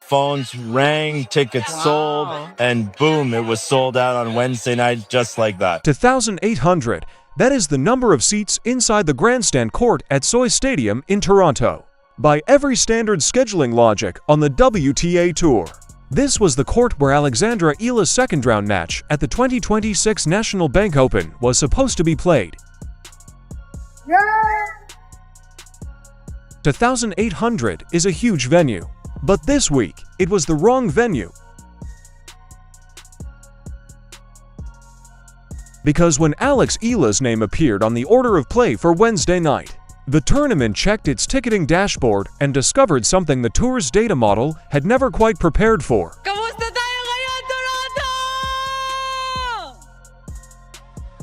phones rang, tickets sold, and boom, it was sold out on Wednesday night just like that. 2,800. That is the number of seats inside the grandstand court at Soy Stadium in Toronto. By every standard scheduling logic on the WTA Tour. This was the court where Alexandra Eala's second-round match at the 2026 National Bank Open was supposed to be played. 2,800 is a huge venue. But this week, it was the wrong venue. Because when Eala's name appeared on the order of play for Wednesday night, the tournament checked its ticketing dashboard and discovered something the tour's data model had never quite prepared for. Kamusta tayo ngayon, Toronto?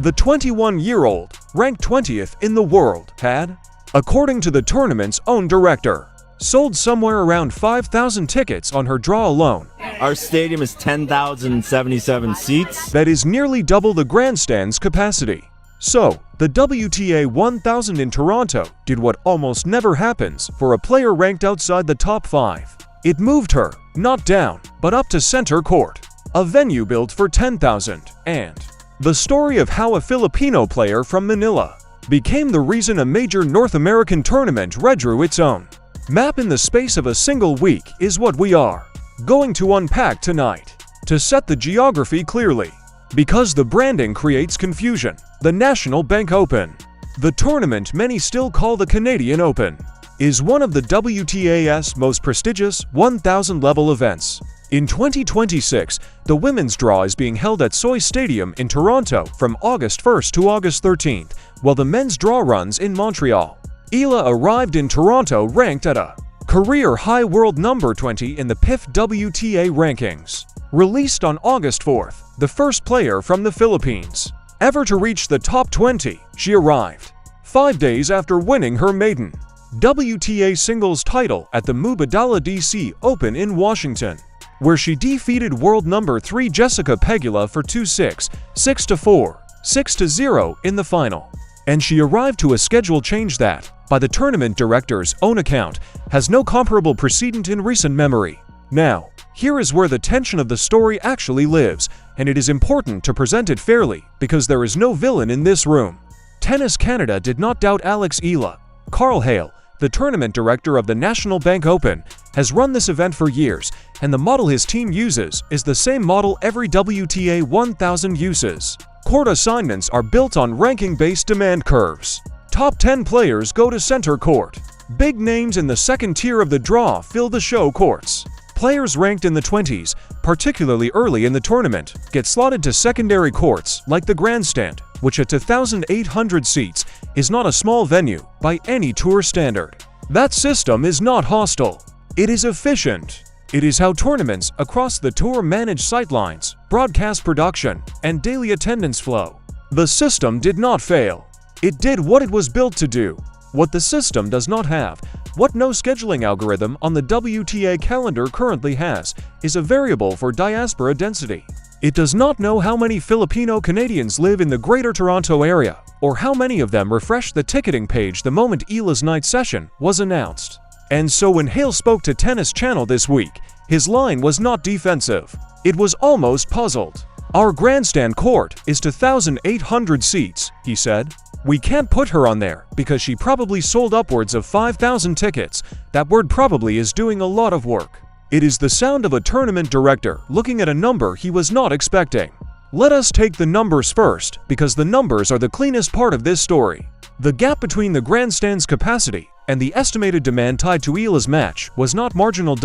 The 21-year-old, ranked 20th in the world, had, according to the tournament's own director, sold somewhere around 5,000 tickets on her draw alone. Our stadium is 10,077 seats. That is nearly double the grandstand's capacity. So, the WTA 1000 in Toronto did what almost never happens for a player ranked outside the top 5. It moved her, not down, but up to center court, a venue built for 10,000, and the story of how a Filipino player from Manila became the reason a major North American tournament redrew its own map in the space of a single week is what we are going to unpack tonight. To set the geography clearly, because the branding creates confusion, the National Bank Open, the tournament many still call the Canadian Open, is one of the WTA's most prestigious 1,000-level events. In 2026, the women's draw is being held at Soy Stadium in Toronto from August 1st to August 13th, while the men's draw runs in Montreal. Eala arrived in Toronto ranked at a career-high world number 20 in the PIF WTA rankings. Released on August 4th, the first player from the Philippines ever to reach the top 20, she arrived 5 days after winning her maiden WTA singles title at the Mubadala DC Open in Washington, where she defeated world number 3 Jessica Pegula for 2-6, 6-4, 6-0 in the final. And she arrived to a schedule change that, by the tournament director's own account, has no comparable precedent in recent memory. Now, here is where the tension of the story actually lives, and it is important to present it fairly because there is no villain in this room. Tennis Canada did not doubt Eala. Carl Hale, the tournament director of the National Bank Open, has run this event for years, and the model his team uses is the same model every WTA 1000 uses. Court assignments are built on ranking-based demand curves. Top 10 players go to center court. Big names in the second tier of the draw fill the show courts. Players ranked in the 20s, particularly early in the tournament, get slotted to secondary courts like the grandstand, which at 2,800 seats is not a small venue by any tour standard. That system is not hostile. It is efficient. It is how tournaments across the tour manage sightlines, broadcast production, and daily attendance flow. The system did not fail. It did what it was built to do. What the system does not have, what no scheduling algorithm on the WTA calendar currently has, is a variable for diaspora density. It does not know how many Filipino Canadians live in the Greater Toronto Area, or how many of them refreshed the ticketing page the moment Eala's night session was announced. And so when Hale spoke to Tennis Channel this week, his line was not defensive. It was almost puzzled. Our grandstand court is 2,800 seats, he said. We can't put her on there because she probably sold upwards of 5,000 tickets. That word probably is doing a lot of work. It is the sound of a tournament director looking at a number he was not expecting. Let us take the numbers first because the numbers are the cleanest part of this story. The gap between the grandstand's capacity and the estimated demand tied to Eala's match was not marginal.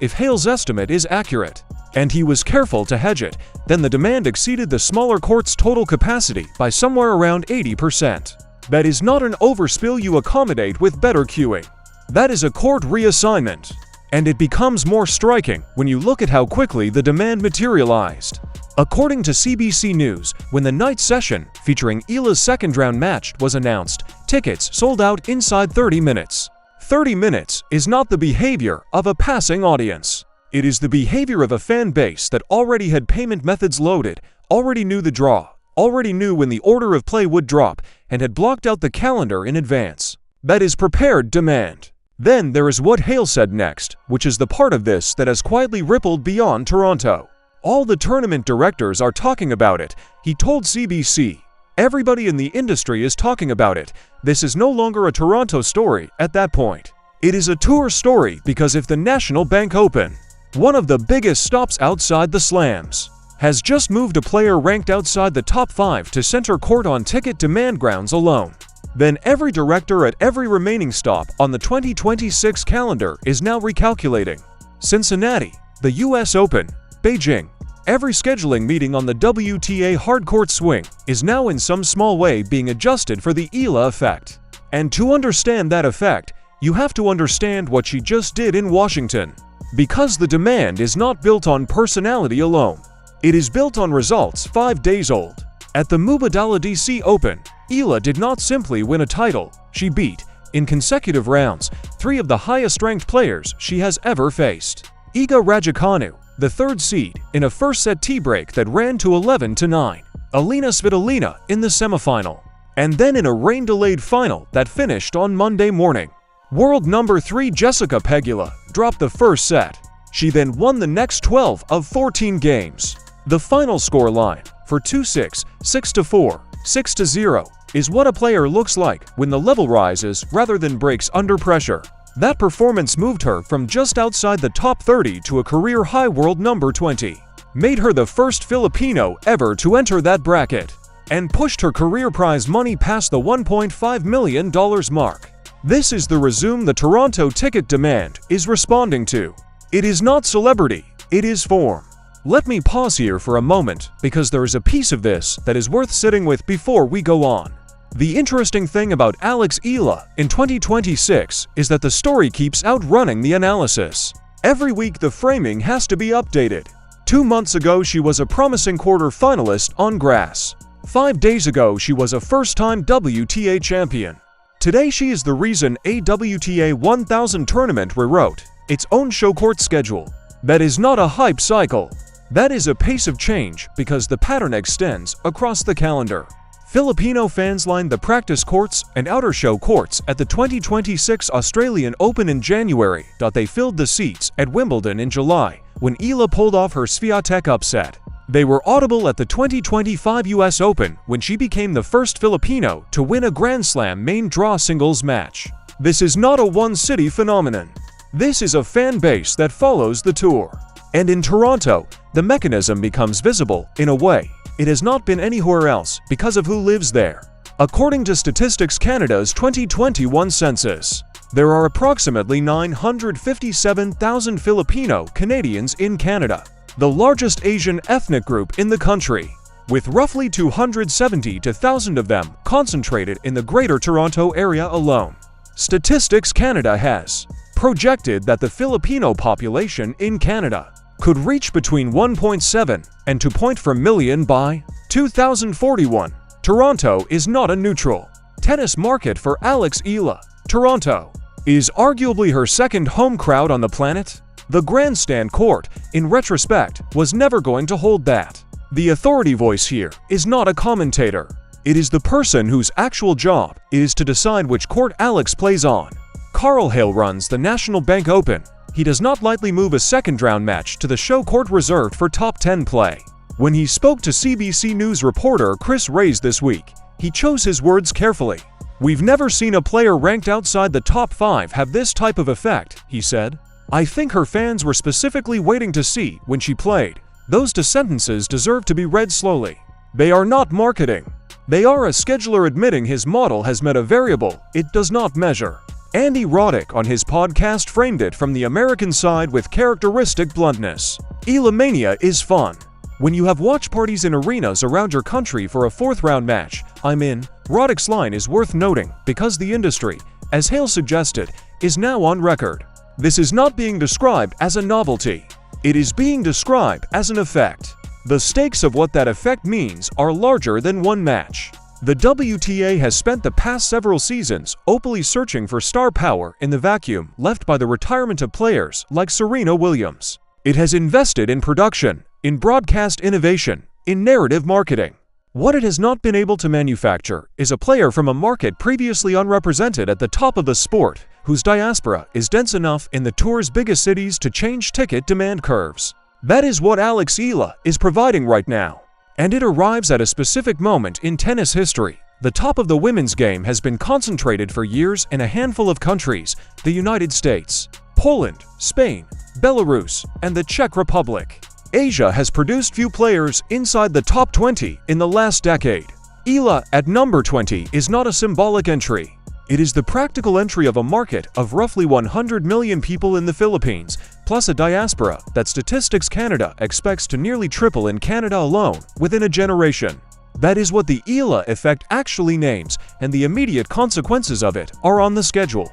If Hale's estimate is accurate, and he was careful to hedge it, then the demand exceeded the smaller court's total capacity by somewhere around 80%. That is not an overspill you accommodate with better queuing. That is a court reassignment. And it becomes more striking when you look at how quickly the demand materialized. According to CBC News, when the night session featuring Eala's second-round match was announced, tickets sold out inside 30 minutes. 30 minutes is not the behavior of a passing audience. It is the behavior of a fan base that already had payment methods loaded, already knew the draw, already knew when the order of play would drop, and had blocked out the calendar in advance. That is prepared demand. Then there is what Hale said next, which is the part of this that has quietly rippled beyond Toronto. All the tournament directors are talking about it, he told CBC. Everybody in the industry is talking about it. This is no longer a Toronto story at that point. It is a tour story because if the National Bank Open, one of the biggest stops outside the slams, has just moved a player ranked outside the top 5 to center court on ticket demand grounds alone, then every director at every remaining stop on the 2026 calendar is now recalculating. Cincinnati, the US Open, Beijing, every scheduling meeting on the WTA hardcourt swing is now in some small way being adjusted for the Eala effect. And to understand that effect, you have to understand what she just did in Washington. Because the demand is not built on personality alone. It is built on results 5 days old. At the Mubadala DC Open, Eala did not simply win a title, she beat, in consecutive rounds, 3 of the highest-ranked players she has ever faced. Iga Raducanu, the 3rd seed, in a first-set tiebreak that ran to 11-9. Alina Svitolina in the semifinal. And then in a rain-delayed final that finished on Monday morning. World number 3 Jessica Pegula dropped the first set. She then won the next 12 of 14 games. The final scoreline for 2-6, 6-4, 6-0 is what a player looks like when the level rises rather than breaks under pressure. That performance moved her from just outside the top 30 to a career-high world number 20, made her the first Filipino ever to enter that bracket, and pushed her career prize money past the $1.5 million mark. This is the resume the Toronto ticket demand is responding to. It is not celebrity, it is form. Let me pause here for a moment because there is a piece of this that is worth sitting with before we go on. The interesting thing about Alex Eala in 2026 is that the story keeps outrunning the analysis. Every week the framing has to be updated. 2 months ago she was a promising quarter-finalist on grass. 5 days ago she was a first-time WTA champion. Today she is the reason a WTA 1000 tournament rewrote its own show court schedule. That is not a hype cycle. That is a pace of change because the pattern extends across the calendar. Filipino fans lined the practice courts and outer show courts at the 2026 Australian Open in January. They filled the seats at Wimbledon in July when Eala pulled off her Swiatek upset. They were audible at the 2025 US Open when she became the first Filipino to win a Grand Slam main draw singles match. This is not a one-city phenomenon. This is a fan base that follows the tour. And in Toronto, the mechanism becomes visible in a way it has not been anywhere else because of who lives there. According to Statistics Canada's 2021 census, there are approximately 957,000 Filipino Canadians in Canada, the largest Asian ethnic group in the country, with roughly 270,000 of them concentrated in the Greater Toronto area alone. Statistics Canada has projected that the Filipino population in Canada could reach between 1.7 and 2.4 million by 2041. Toronto is not a neutral tennis market for Alex Eala. Toronto is arguably her second home crowd on the planet. The grandstand court, in retrospect, was never going to hold that. The authority voice here is not a commentator. It is the person whose actual job is to decide which court Alex plays on. Carl Hale runs the National Bank Open. He does not lightly move a second-round match to the show court reserved for top 10 play. When he spoke to CBC News reporter Chris Reyes this week, he chose his words carefully. "We've never seen a player ranked outside the top 5 have this type of effect," he said. "I think her fans were specifically waiting to see when she played. Those 2 sentences deserve to be read slowly. They are not marketing. They are a scheduler admitting his model has met a variable it does not measure." Andy Roddick on his podcast framed it from the American side with characteristic bluntness. Eala mania is fun. When you have watch parties in arenas around your country for a 4th-round match, I'm in. Roddick's line is worth noting because the industry, as Hale suggested, is now on record. This is not being described as a novelty. It is being described as an effect. The stakes of what that effect means are larger than one match. The WTA has spent the past several seasons openly searching for star power in the vacuum left by the retirement of players like Serena Williams. It has invested in production, in broadcast innovation, in narrative marketing. What it has not been able to manufacture is a player from a market previously unrepresented at the top of the sport whose diaspora is dense enough in the tour's biggest cities to change ticket demand curves. That is what Eala is providing right now. And it arrives at a specific moment in tennis history. The top of the women's game has been concentrated for years in a handful of countries: the United States, Poland, Spain, Belarus, and the Czech Republic. Asia has produced few players inside the top 20 in the last decade. Eala at number 20 is not a symbolic entry. It is the practical entry of a market of roughly 100 million people in the Philippines, plus a diaspora that Statistics Canada expects to nearly triple in Canada alone within a generation. That is what the Eala effect actually names, and the immediate consequences of it are on the schedule.